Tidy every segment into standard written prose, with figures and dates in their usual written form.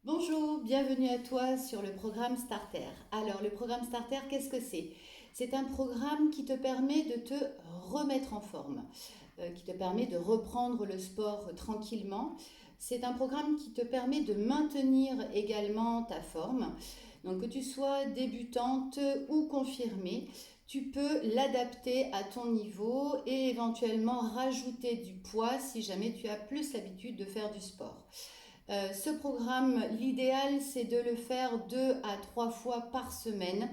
Bonjour, bienvenue à toi sur le programme Starter. Alors, le programme Starter, qu'est-ce que c'est? C'est un programme qui te permet de te remettre en forme, qui te permet de reprendre le sport tranquillement. C'est un programme qui te permet de maintenir également ta forme. Donc, que tu sois débutante ou confirmée, tu peux l'adapter à ton niveau et éventuellement rajouter du poids si jamais tu as plus l'habitude de faire du sport. Ce programme, l'idéal, c'est de le faire 2 à 3 fois par semaine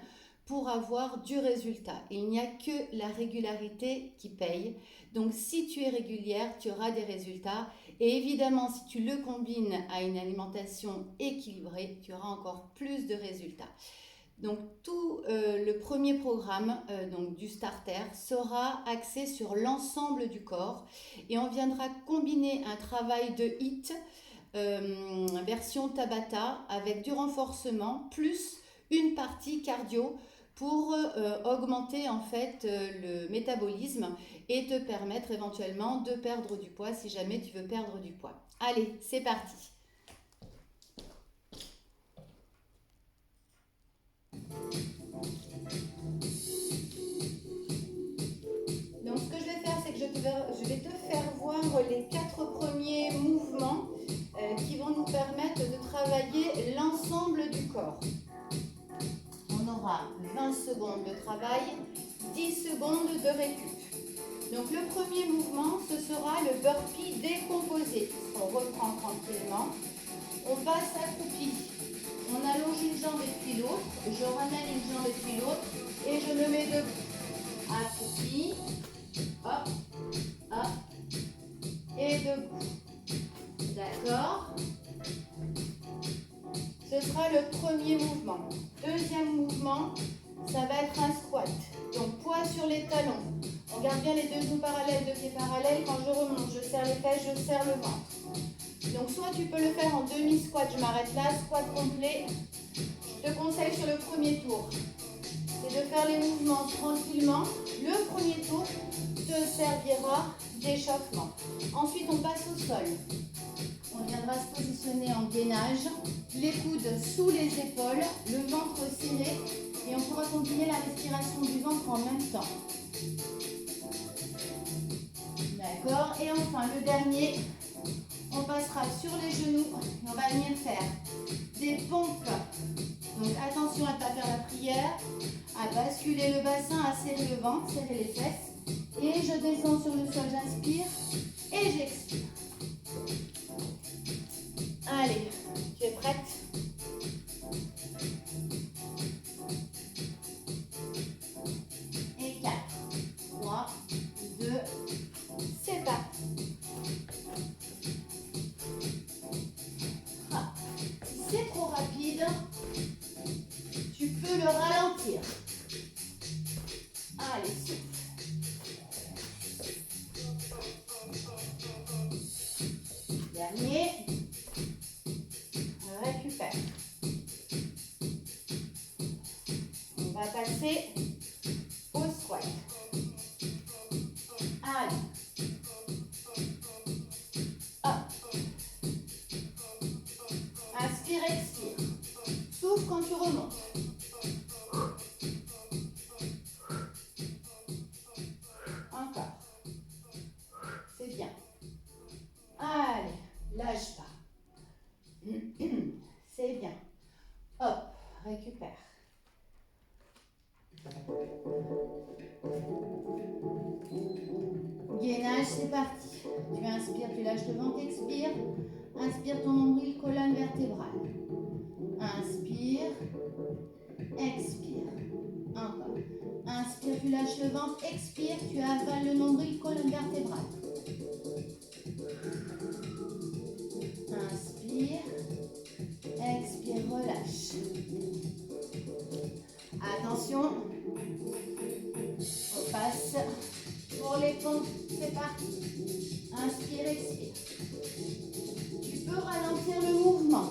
pour avoir du résultat. Et il n'y a que la régularité qui paye. Donc si tu es régulière, tu auras des résultats. Et évidemment, si tu le combines à une alimentation équilibrée, tu auras encore plus de résultats. Donc tout le premier programme donc du starter sera axé sur l'ensemble du corps et on viendra combiner un travail de HIIT version Tabata avec du renforcement plus une partie cardio pour augmenter en fait le métabolisme et te permettre éventuellement de perdre du poids si jamais tu veux perdre du poids. Allez, c'est parti. Donc ce que je vais faire, c'est que je vais te faire voir les 4 premiers mouvements qui vont nous permettre de travailler l'ensemble du corps. On aura 20 secondes de travail, 10 secondes de récup. Donc le premier mouvement, ce sera le burpee décomposé. On reprend tranquillement. On passe accroupi. On allonge une jambe et puis l'autre. Je ramène une jambe et puis l'autre. Et je me mets debout. Accroupi. Hop, hop. Et debout. D'accord? Ce sera le premier mouvement. Deuxième mouvement, ça va être un squat. Donc poids sur les talons. On garde bien les deux genoux parallèles, deux pieds parallèles. Quand je remonte, je serre les fesses, je serre le ventre. Donc soit tu peux le faire en demi-squat, je m'arrête là, squat complet. Je te conseille sur le premier tour, c'est de faire les mouvements tranquillement. Le premier tour te servira d'échauffement. Ensuite, on passe au sol. On viendra se positionner en gainage, les coudes sous les épaules, le ventre serré et on pourra combiner la respiration du ventre en même temps. D'accord? Et enfin, le dernier, on passera sur les genoux et on va venir faire des pompes. Donc attention à ne pas faire la prière, à basculer le bassin, à serrer le ventre, serrer les fesses. Et je descends sur le sol, j'inspire et j'expire. Allez, tu es prête? Et 4, 3, 2, c'est parti. Ah, si c'est trop rapide, tu peux le ralentir. Allez, souffle. Dernier. Récupère. On va passer au squat. Allez. Hop. Inspire, expire. Souffle quand tu remontes. Encore. C'est bien. Allez, lâche pas. C'est bien. Hop, récupère. Gainage, c'est parti. Tu inspires, tu lâches le ventre, expire. Inspire ton nombril, colonne vertébrale. Inspire, expire. Encore. Inspire, tu lâches le ventre, expire, tu avales le nombril, colonne vertébrale. Inspire, expire, relâche. Attention, on passe pour les pompes, c'est parti. Inspire, expire. Tu peux ralentir le mouvement.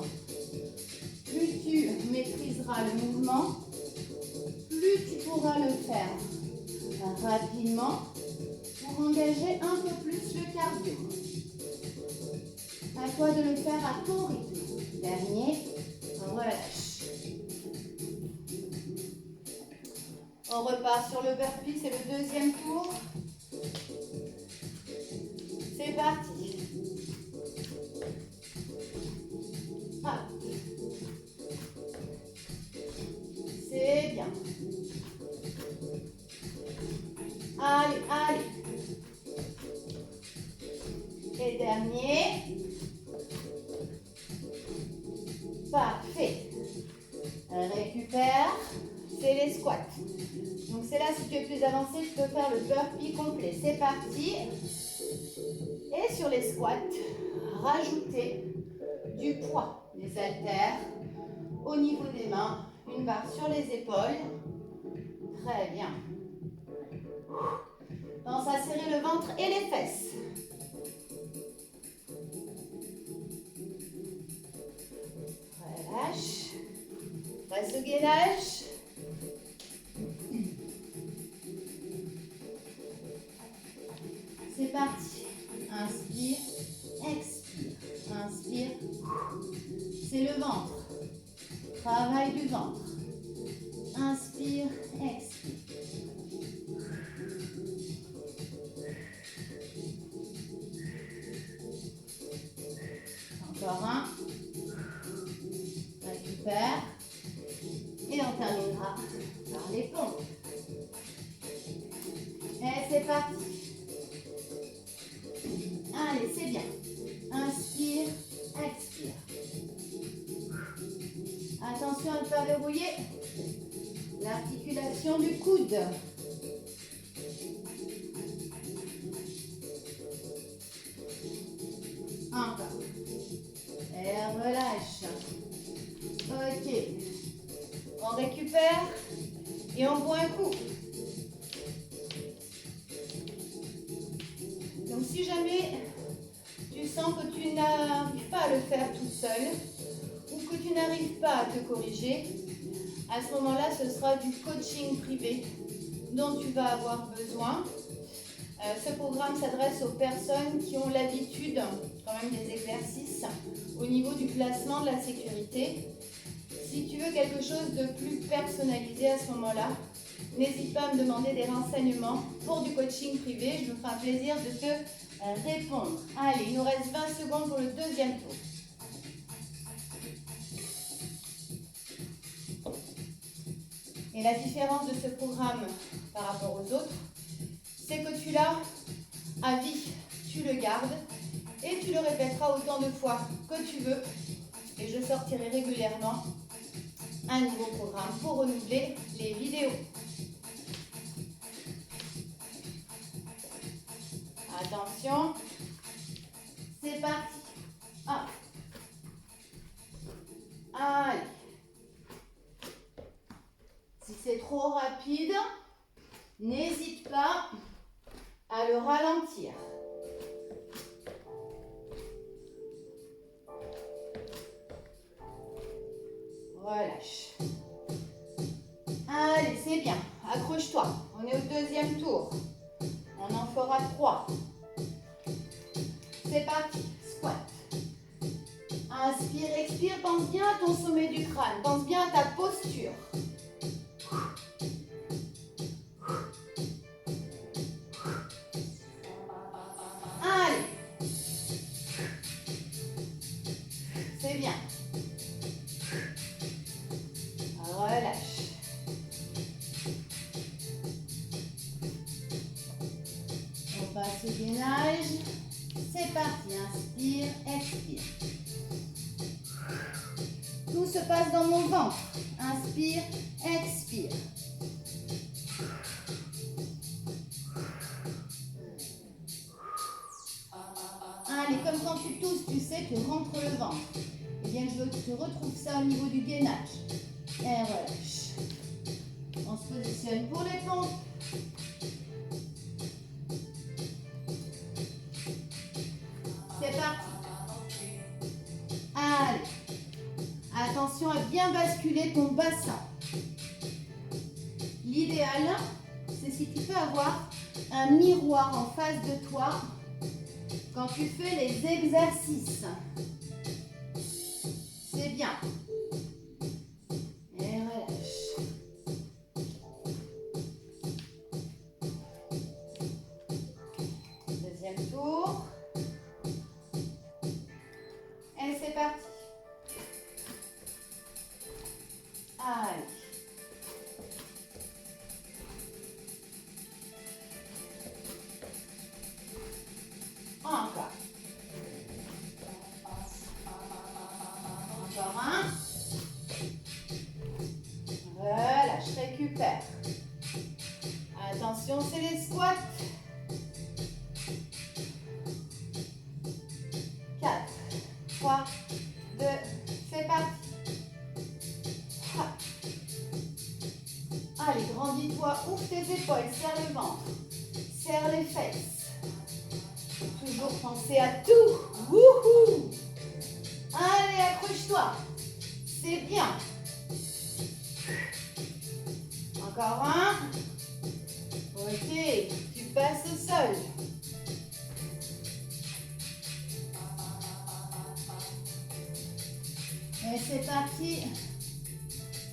Plus tu maîtriseras le mouvement, plus tu pourras le faire rapidement pour engager un peu plus le cardio. À toi de le faire à ton rythme. Dernier. repart sur le burpee, c'est le deuxième tour. C'est parti. Ah. C'est bien. Allez, allez. Et dernier. Parfait. Récupère. C'est les squats. Donc c'est là, si tu es plus avancé, tu peux faire le burpee complet. C'est parti. Et sur les squats, rajoutez du poids. Les haltères au niveau des mains. Une barre sur les épaules. Très bien. Pense à serrer le ventre et les fesses. Relâche. Passe au gainage. C'est parti. Inspire, expire. Inspire. C'est le ventre. Travail du ventre. Inspire, expire. Encore un. Récupère. Et on terminera par les pompes. Et c'est parti. Allez, c'est bien. Inspire, expire. Attention à ne pas verrouiller l'articulation du coude. Encore. Et relâche. Ok. On récupère et on boit un coup. Donc si jamais tu sens que tu n'arrives pas à le faire toute seule ou que tu n'arrives pas à te corriger, à ce moment-là, ce sera du coaching privé dont tu vas avoir besoin. Ce programme s'adresse aux personnes qui ont l'habitude, quand même des exercices, au niveau du placement de la sécurité. Si tu veux quelque chose de plus personnalisé à ce moment-là, n'hésite pas à me demander des renseignements pour du coaching privé. Je me ferai un plaisir de te répondre. Allez, il nous reste 20 secondes pour le deuxième tour. Et la différence de ce programme par rapport aux autres, c'est que tu l'as à vie, tu le gardes et tu le répéteras autant de fois que tu veux. Et je sortirai régulièrement un nouveau programme pour renouveler les vidéos. Attention, c'est parti. Ah. Allez. Si c'est trop rapide, n'hésite pas à le ralentir. Relâche. Allez, c'est bien. Accroche-toi. On est au deuxième tour. On en fera 3. C'est parti. Squat. Inspire, expire. Pense bien à ton sommet du crâne. Pense bien à ta posture. Allez. C'est bien. Relâche. On passe au gainage. C'est parti. Inspire, expire. Tout se passe dans mon ventre. Inspire, expire. Allez, comme quand tu tousses, tu sais, tu rentres le ventre. Eh bien, je veux que tu retrouves ça au niveau du gainage. Et relâche. On se positionne pour les pompes. C'est parti. Allez. Attention à bien basculer ton bassin. L'idéal, c'est si tu peux avoir un miroir en face de toi quand tu fais les exercices. C'est bien. Et relâche. Allez. Encore. Encore un. Relâche, récupère. Attention, c'est les squats. 4, 3, 2, c'est parti. Allez, grandis-toi, ouvre tes épaules, serre le ventre, serre les fesses. Toujours penser à tout. Wouhou! Allez, accroche-toi. C'est bien. Encore un. Ok, tu passes au sol. Et c'est parti.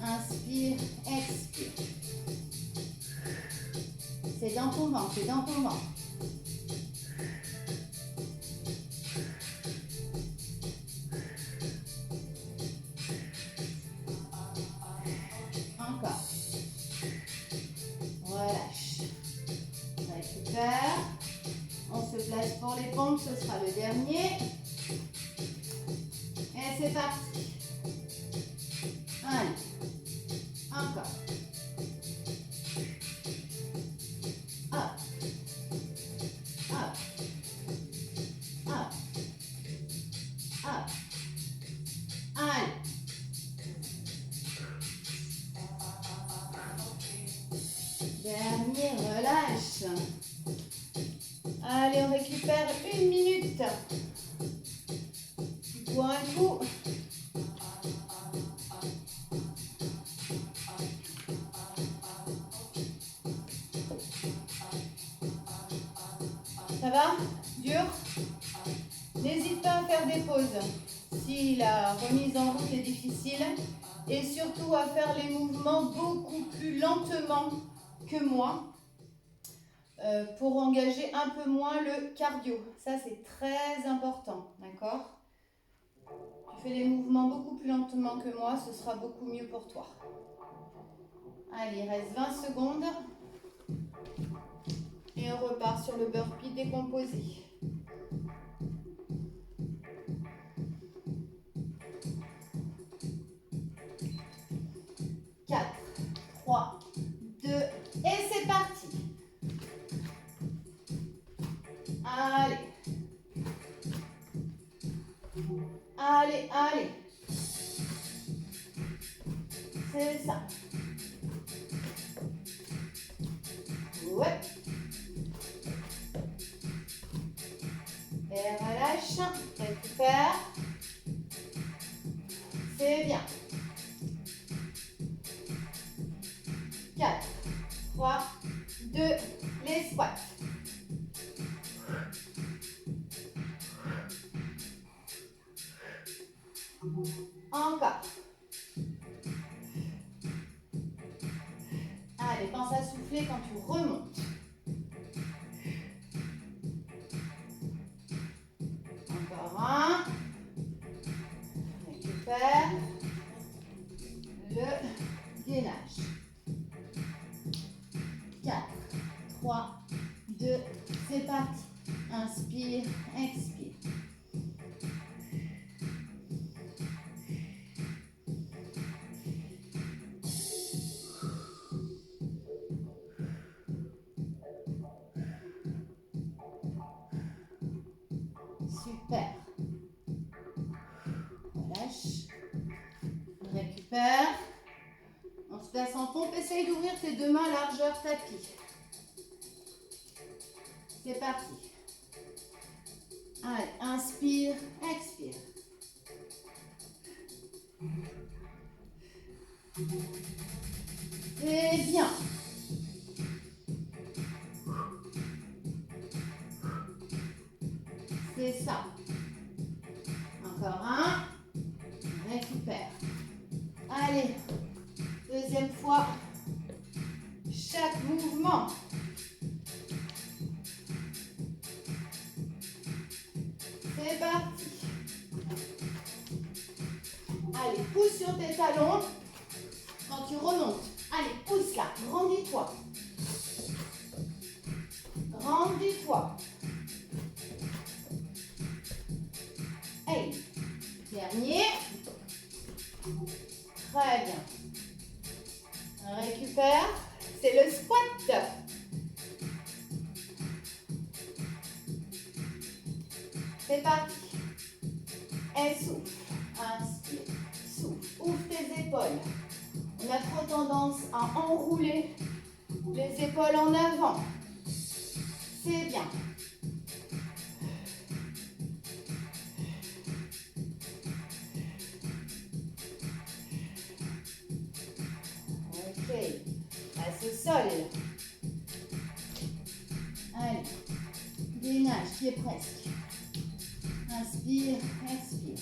Inspire, expire. C'est dans ton ventre, c'est dans ton ventre. Encore. Relâche. Récupère. On se place pour les pompes, ce sera le dernier. Et c'est parti. Allez. Encore. Up. Up. Up. Up. Allez. Dernier, relâche. Allez, on récupère 1 minute. Tu bois un coup. Ça va? Dur? N'hésite pas à faire des pauses si la remise en route est difficile et surtout à faire les mouvements beaucoup plus lentement que moi pour engager un peu moins le cardio. Ça, c'est très important, d'accord? Tu fais les mouvements beaucoup plus lentement que moi, ce sera beaucoup mieux pour toi. Allez, il reste 20 secondes. Et on repart sur le burpee décomposé. Quatre, 3, 2, et c'est parti. Allez. Allez, allez. C'est ça. Ouais. Et relâche, récupère. C'est bien. 4, 3, 2, les squats. Encore. Allez, pense à souffler quand tu remontes. Encore un. Récupère. Le gainage. 4, 3, 2, c'est parti. Inspire, expire. Super. Relâche. Récupère. On se place en pompe. Essaye d'ouvrir tes deux mains largeur tapis. C'est parti. Allez, inspire, expire. C'est bien. C'est ça. Encore un. Récupère. Allez. Deuxième fois. Chaque mouvement. C'est parti. Allez, pousse sur tes talons. tu remontes. Allez, pousse là, grandis-toi. Grandis-toi. Hey, dernier. Très bien. Récupère. C'est le squat. C'est parti. Et souffle. Inspire. Souffle. Ouvre tes épaules. On a trop tendance à enrouler les épaules en avant. C'est bien. Ok. Passe au sol. Allez. Gainage qui est presque. Inspire, expire.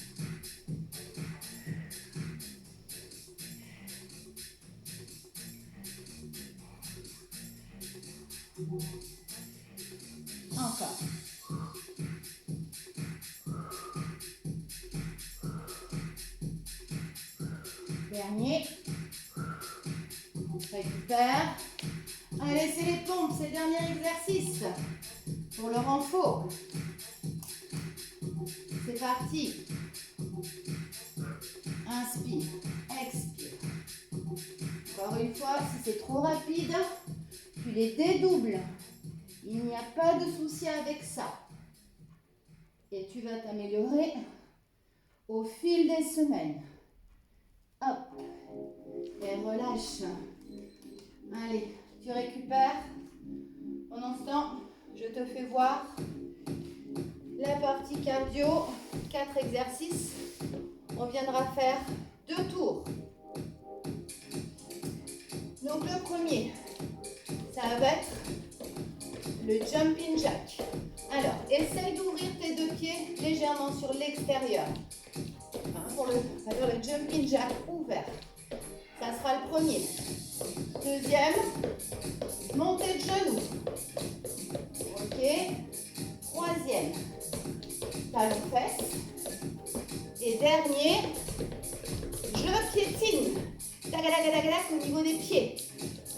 Encore. Dernier. Récupère. Allez, c'est les pompes, c'est le dernier exercice. Pour le renfort. C'est parti. Inspire, expire. Encore une fois, si c'est trop rapide, tu les dédoubles. Il n'y a pas de souci avec ça. Et tu vas t'améliorer au fil des semaines. Hop. Et relâche. Allez, tu récupères. Pendant ce temps, je te fais voir la partie cardio. 4 exercices. On viendra faire 2 tours. Donc le premier, ça va être le jumping jack. Alors, essaye d'ouvrir tes 2 pieds légèrement sur l'extérieur. On va faire le jumping jack ouvert. Ça sera le premier. Deuxième, montée de genoux. Ok. Troisième, talon fesse. Et dernier, je piétine. Tac, au niveau des pieds.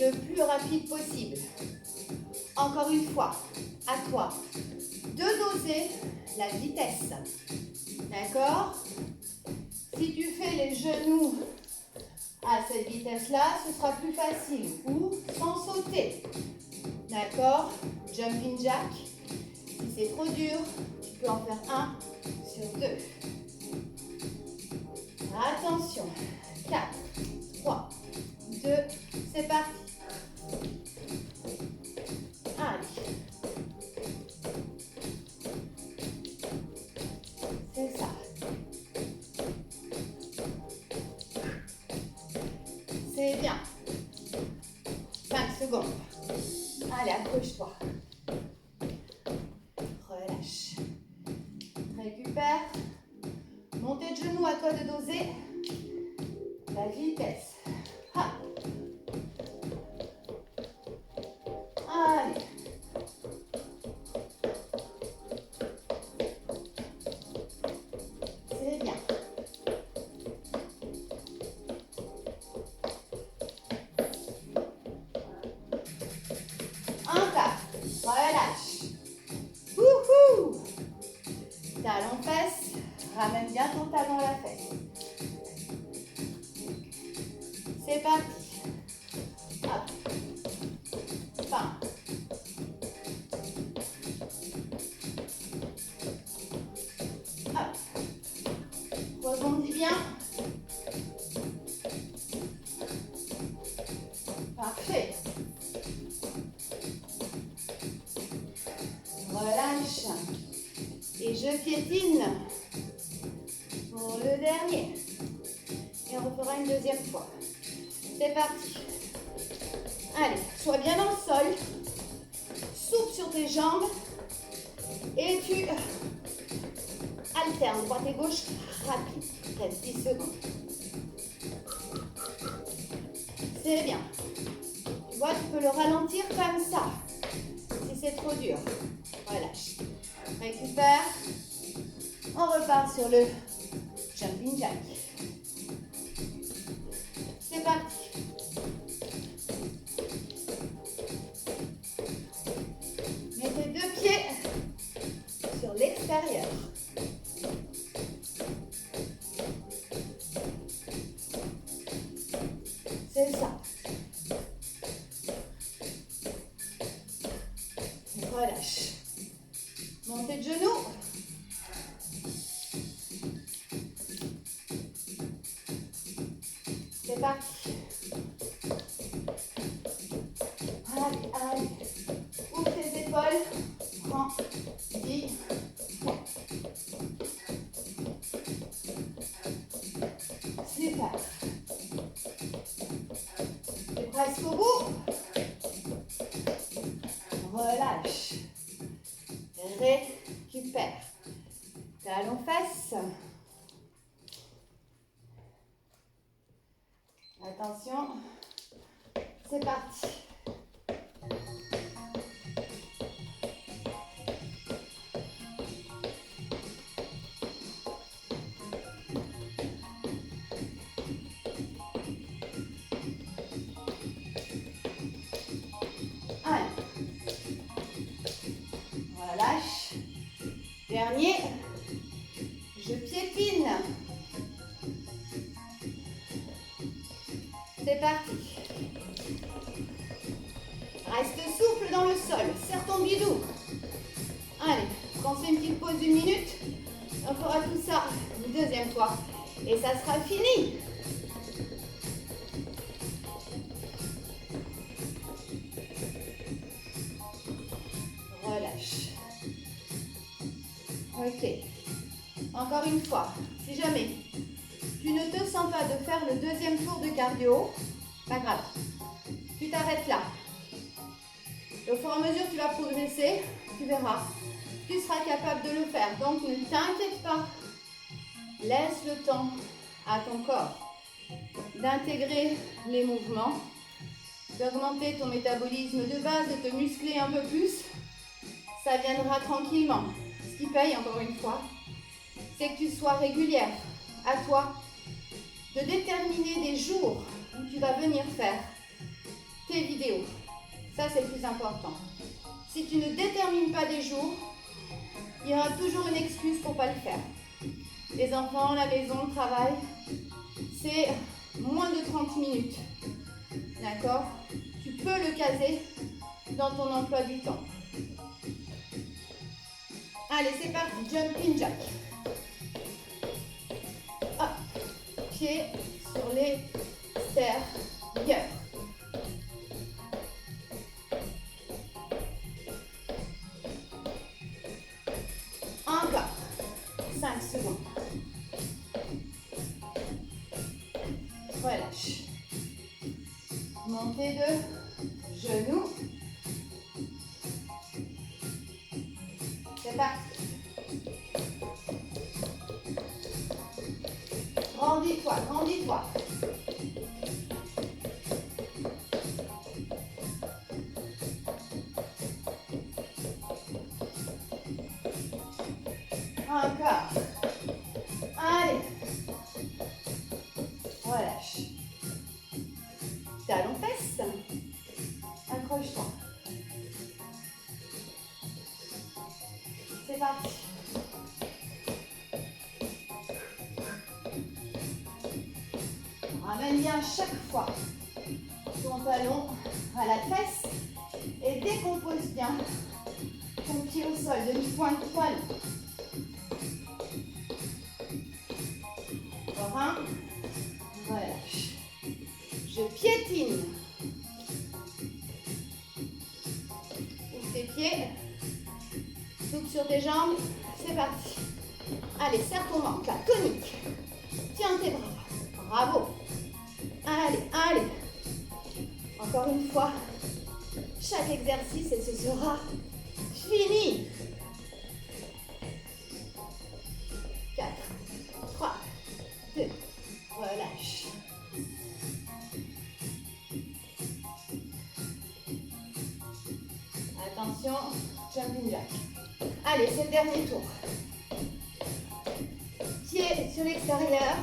Le plus rapide possible. Encore une fois, à toi de doser la vitesse. D'accord? Si tu fais les genoux à cette vitesse-là, ce sera plus facile. Ou sans sauter. D'accord? Jumping jack. Si c'est trop dur, tu peux en faire 1 sur 2. Attention. 4, 3, 2, c'est parti. Allez. C'est ça. C'est bien. 5 secondes. Allez, accroche-toi. Relâche. Récupère. Montée de genoux, à toi de doser la vitesse. Ha. Allez. C'est bien. Encore. Relâche. Wouhou. Talon fesse. Ramène bien ton talon à la fesse. C'est parti. Hop. Fin. Hop. Rebondis bien. Parfait. Relâche. Et je piétine pour le dernier. Et on refera une deuxième fois. C'est parti. Allez, sois bien dans le sol. Souffle sur tes jambes. Et tu alternes droite et gauche rapide. Reste 10 secondes. C'est bien. Tu vois, tu peux le ralentir comme ça. Si c'est trop dur. Relâche. Récupère. On repart sur le jumping jack. C'est parti. C'est ça. Relâche. Montée de genoux. C'est parti. Allez, allez. Ouvre tes épaules. Prends 10 fois. Super. C'est presque au bout. Relâche. Récupère. Talons fesses. Attention. C'est parti. Relâche. Dernier. Je piétine. C'est parti. Reste souple dans le sol. Serre ton bidou. Allez, on fait une petite pause d'1 minute. On fera tout ça une deuxième fois. Et ça sera fini. Relâche. Ok. Encore une fois, si jamais tu ne te sens pas de faire le deuxième tour de cardio, pas grave. Tu t'arrêtes là. Et au fur et à mesure que tu vas progresser, tu verras. Tu seras capable de le faire. Donc ne t'inquiète pas. Laisse le temps à ton corps d'intégrer les mouvements, d'augmenter ton métabolisme de base, de te muscler un peu plus. Ça viendra tranquillement. Ce qui paye, encore une fois, c'est que tu sois régulière. À toi de déterminer des jours où tu vas venir faire tes vidéos. Ça, c'est le plus important. Si tu ne détermines pas des jours, il y aura toujours une excuse pour ne pas le faire. Les enfants, la maison, le travail, c'est moins de 30 minutes. D'accord? Tu peux le caser dans ton emploi du temps. Allez, c'est parti. Jumping jack. Hop. Pied sur les sterneurs. Encore. 5 secondes. Relâche. Montée de genoux. C'est parti. Grandis-toi, grandis-toi. Encore. Allez. Relâche. Talons fesses. Accroche-toi. C'est parti. Ramène bien chaque fois ton talon à la fesse et décompose bien ton pied au sol, demi-pointe de talon. Encore un. Relâche. Je piétine. Ouvre tes pieds. Souple sur tes jambes. C'est parti. Allez, serre ton ventre, la tonique. Tiens tes bras. Bravo. Allez, allez. Encore une fois. Chaque exercice, et ce sera fini. 4, 3, 2, relâche. Attention, jumping jack. Allez, c'est le dernier tour. Pied sur l'extérieur.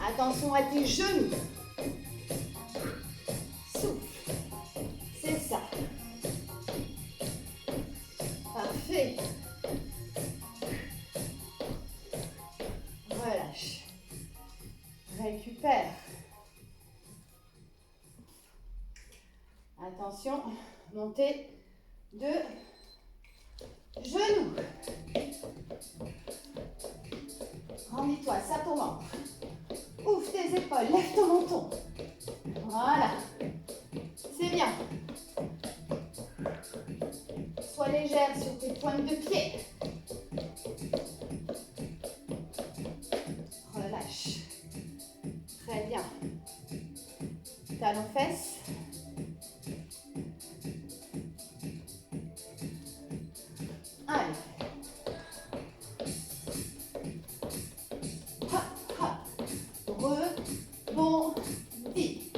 Attention à tes genoux. Souffle. C'est ça. Parfait. Relâche. Récupère. Attention, montée de genoux. Rendis-toi, ça ton ventre. Ouvre tes épaules, lève ton menton. Voilà. C'est bien. Sois légère sur tes pointes de pied. Relâche. Très bien. Talons fesses. Allez. Hop, hop. Rebondis.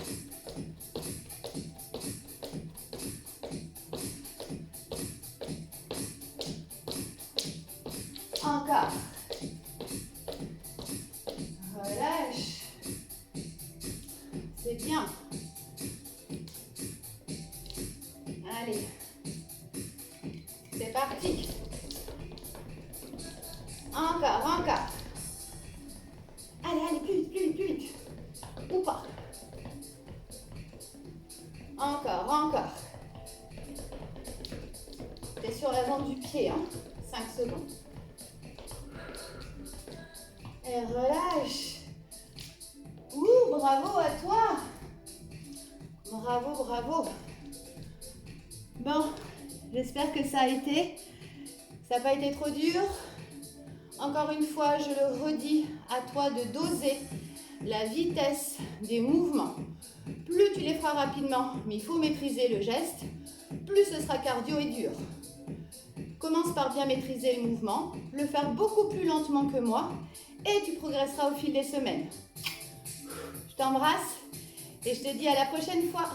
Encore. Relâche. C'est bien. Allez. C'est parti. Encore, encore. Allez, allez, plus vite, plus vite, plus vite. Ou pas. Encore, encore. T'es sur l'avant du pied, hein. 5 secondes. Et relâche. Ouh, bravo à toi. Bravo, bravo. Bon, j'espère que ça a été. Ça n'a pas été trop dur. Encore une fois, je le redis, à toi de doser la vitesse des mouvements. Plus tu les feras rapidement, mais il faut maîtriser le geste, plus ce sera cardio et dur. Commence par bien maîtriser le mouvement, le faire beaucoup plus lentement que moi, et tu progresseras au fil des semaines. Je t'embrasse et je te dis à la prochaine fois.